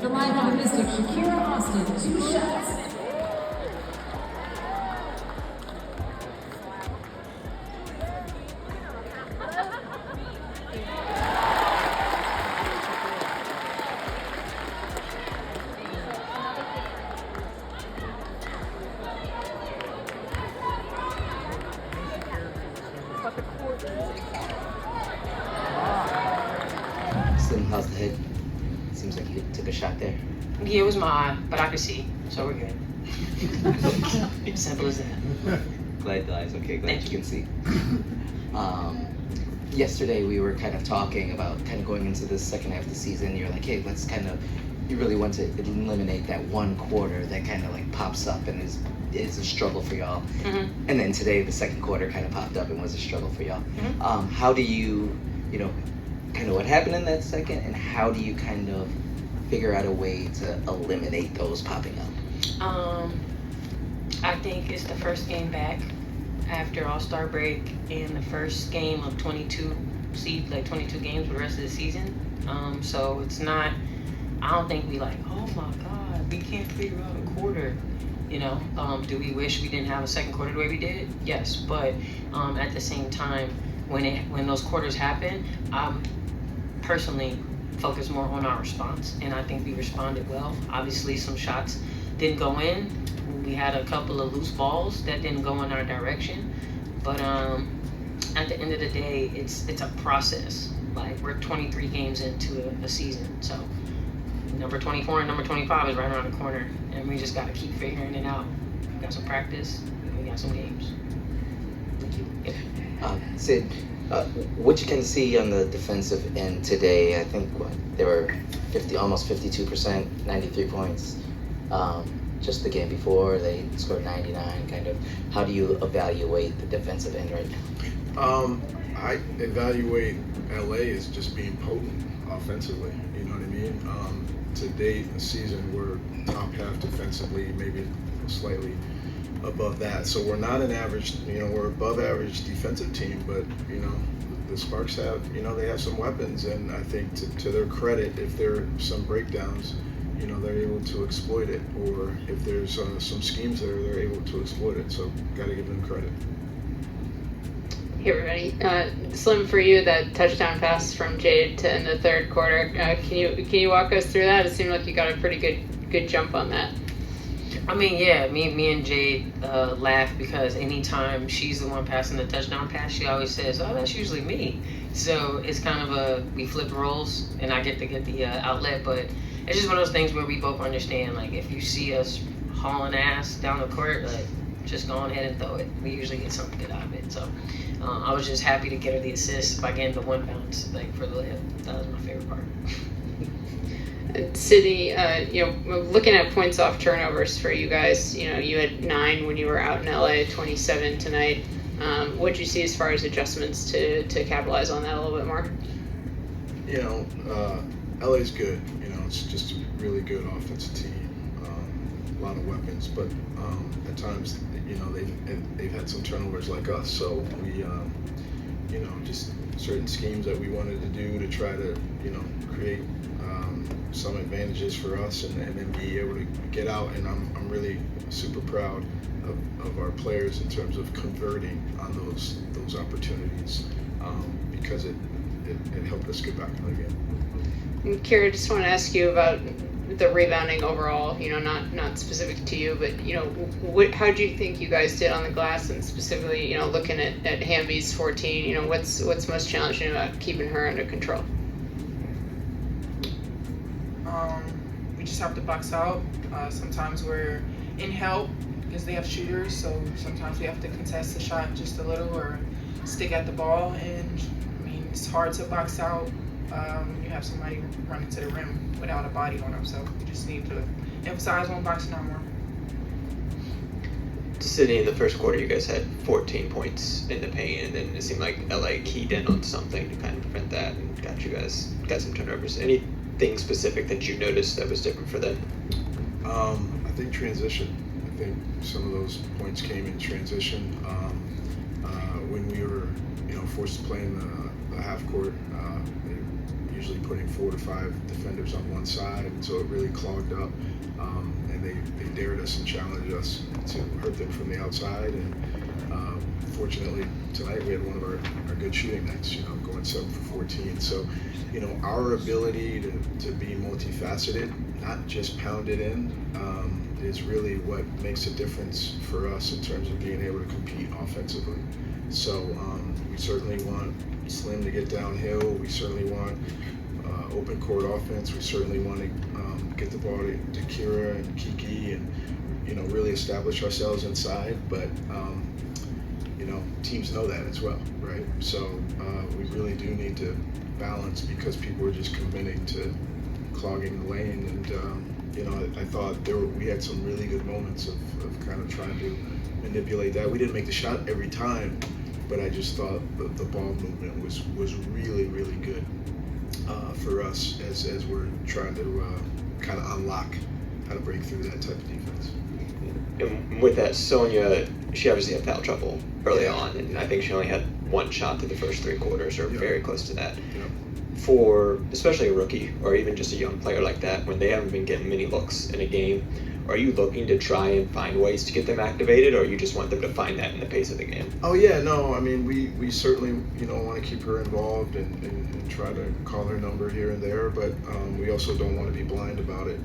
the line of the Mystic, Shakira, 2 shots. Slim, how's the head? Seems like you took a shot there. Yeah, it was my eye, but I could see, so we're good. Simple as that. Glad the eye's okay. Glad Thank you can see. Yesterday we were kind of talking about kind of going into the second half of the season. You're like, hey, let's kind of, you really want to eliminate that one quarter that kind of like pops up and is a struggle for y'all. Mm-hmm. And then today the second quarter kind of popped up and was a struggle for y'all. Mm-hmm. How do you, kind of what happened in that second, and how do you kind of figure out a way to eliminate those popping up? I think it's the first game back after All-Star break and the first game of 22 games for the rest of the season. So it's not, I don't think we like, oh my God, we can't figure out a quarter. Do we wish we didn't have a second quarter the way we did? Yes, but at the same time, when those quarters happen, personally focus more on our response, and I think we responded well. Obviously some shots didn't go in. We had a couple of loose balls that didn't go in our direction, but at the end of the day, it's a process. Like, we're 23 games into a season, so number 24 and number 25 is right around the corner, and we just got to keep figuring it out. We got some practice, and we got some games. Thank you. Yep. Sid, what you can see on the defensive end today, I think they were almost 52%, 93 points. Just the game before, they scored 99, kind of. How do you evaluate the defensive end right now? I evaluate LA as just being potent offensively, you know what I mean? To date in the season, we're top half defensively, maybe slightly above that. So we're not an average, we're above average defensive team, but, the Sparks have, they have some weapons, and I think to their credit, if there are some breakdowns, they're able to exploit it, or if there's some schemes there, they're able to exploit it. So got to give them credit. Hey everybody, Slim, for you, that touchdown pass from Jade to in the third quarter, can you walk us through that? It seemed like you got a pretty good jump on that. I mean, yeah, me and Jade laugh because anytime she's the one passing the touchdown pass, she always says, oh, that's usually me. So it's kind of we flip roles, and I get to get the outlet, but it's just one of those things where we both understand, like, if you see us hauling ass down the court, like, just go on ahead and throw it. We usually get something good out of it. So I was just happy to get her the assist by getting the one bounce, like, for the layup. That was my favorite part. Sydney, looking at points off turnovers for you guys, you had 9 when you were out in LA, 27 tonight. What'd you see as far as adjustments to capitalize on that a little bit more? LA's good. It's just a really good offensive team. A lot of weapons, but at times, they've had some turnovers like us. So we, just certain schemes that we wanted to do to try to, create some advantages for us, and then be able to get out. And I'm really super proud of our players in terms of converting on those opportunities, because it helped us get back in the game. And Kira, just want to ask you about the rebounding overall, not specific to you, but, how do you think you guys did on the glass, and specifically, looking at Hamby's 14, what's most challenging about keeping her under control? We just have to box out. Sometimes we're in help because they have shooters, so sometimes we have to contest the shot just a little or stick at the ball, and it's hard to box out when you have somebody running to the rim without a body on them, so we just need to emphasize on boxing out more. Sydney, in the first quarter, you guys had 14 points in the paint, and then it seemed like LA keyed in on something to kind of prevent that and got some turnovers. Anything specific that you noticed that was different for them? I think transition. I think some of those points came in transition. When we were, forced to play in the half court. They're usually putting 4 to 5 defenders on one side, and so it really clogged up. And they dared us and challenged us to hurt them from the outside. And fortunately, tonight we had one of our good shooting nights, going 7 for 14. So, our ability to be multifaceted, not just pound it in, is really what makes a difference for us in terms of being able to compete offensively. So we certainly want Slim to get downhill. We certainly want open court offense. We certainly want to get the ball to Kira and Kiki and, really establish ourselves inside. But, teams know that as well, right? So we really do need to balance, because people are just committing to clogging the lane. And, I thought we had some really good moments of kind of trying to manipulate that. We didn't make the shot every time, but I just thought the ball movement was really, really good for us as we're trying to kind of unlock how to break through that type of defense. And with that, Sonia, she obviously had foul trouble early on, and I think she only had 1 shot through the first 3 quarters, or very close to that. For especially a rookie or even just a young player like that, when they haven't been getting many looks in a game, are you looking to try and find ways to get them activated, or you just want them to find that in the pace of the game? Oh yeah, no, I mean we certainly want to keep her involved and try to call her number here and there, but we also don't want to be blind about it.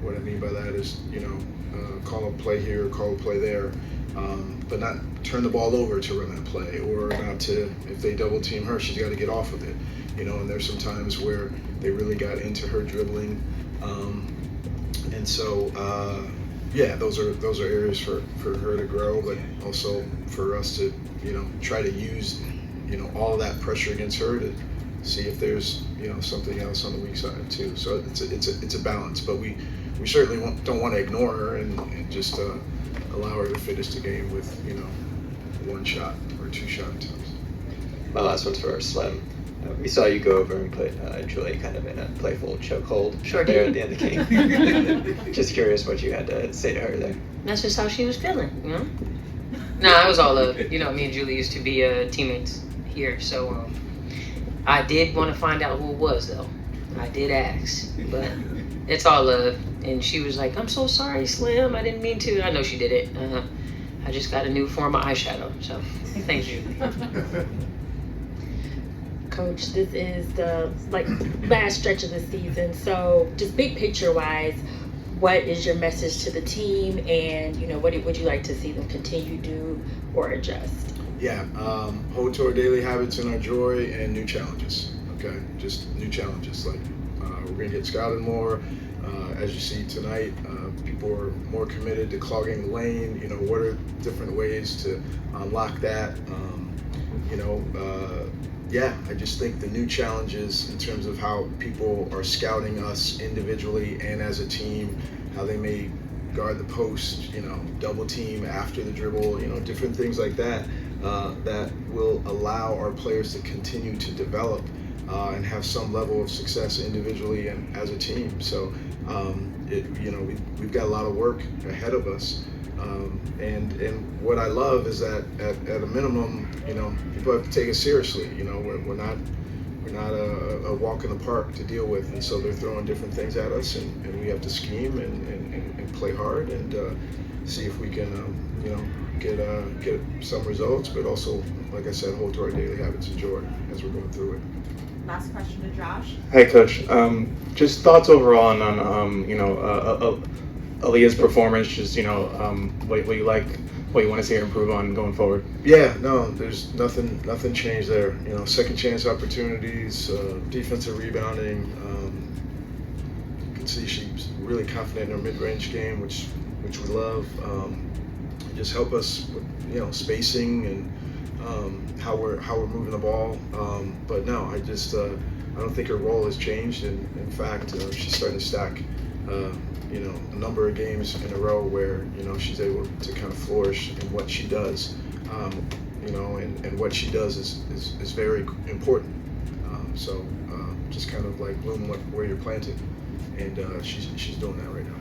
What I mean by that is call a play here, call a play there, but not turn the ball over to run that play, or not to, if they double team her, she's got to get off of it. And there's some times where they really got into her dribbling, and so those are areas for her to grow, but also for us to try to use all that pressure against her to see if there's something else on the weak side too. So it's a balance, but we certainly don't want to ignore her and just allow her to finish the game with 1 shot or 2 shot attempts. My last one's for Slim. We saw you go over and put Julie kind of in a playful chokehold there at the end of the game. Just curious what you had to say to her there. That's just how she was feeling, Nah, it was all love. Me and Julie used to be teammates here, so I did want to find out who it was, though. I did ask, but it's all love. And she was like, "I'm so sorry, Slim. I didn't mean to." I know she did it. I just got a new form of eyeshadow, so thank you. Coach, this is the last stretch of the season, so just big picture wise, what is your message to the team, and what would you like to see them continue to do or adjust? Yeah, hold to our daily habits and our joy, and new challenges. Okay, just new challenges. We're gonna get scouted more. As you see tonight, people are more committed to clogging the lane. What are different ways to unlock that? I just think the new challenges in terms of how people are scouting us individually and as a team, how they may guard the post, double team after the dribble, different things like that, that will allow our players to continue to develop and have some level of success individually and as a team. So, we've got a lot of work ahead of us. And what I love is that at a minimum, people have to take it seriously. We're not a walk in the park to deal with, and so they're throwing different things at us, and we have to scheme and play hard and see if we can, get some results, but also, like I said, hold to our daily habits and joy as we're going through it. Last question to Josh. Hey, Coach. Just thoughts overall on Aaliyah's performance. Just what you like, what you want to see her improve on going forward. Yeah, no, there's nothing changed there. Second chance opportunities, defensive rebounding. You can see she's really confident in her mid-range game, which we love. Just help us with spacing and how we're moving the ball. But no, I don't think her role has changed. And in fact, she's starting to stack a number of games in a row where she's able to kind of flourish in what she does. And what she does is very important. So just kind of bloom where you're planted, and she's doing that right now.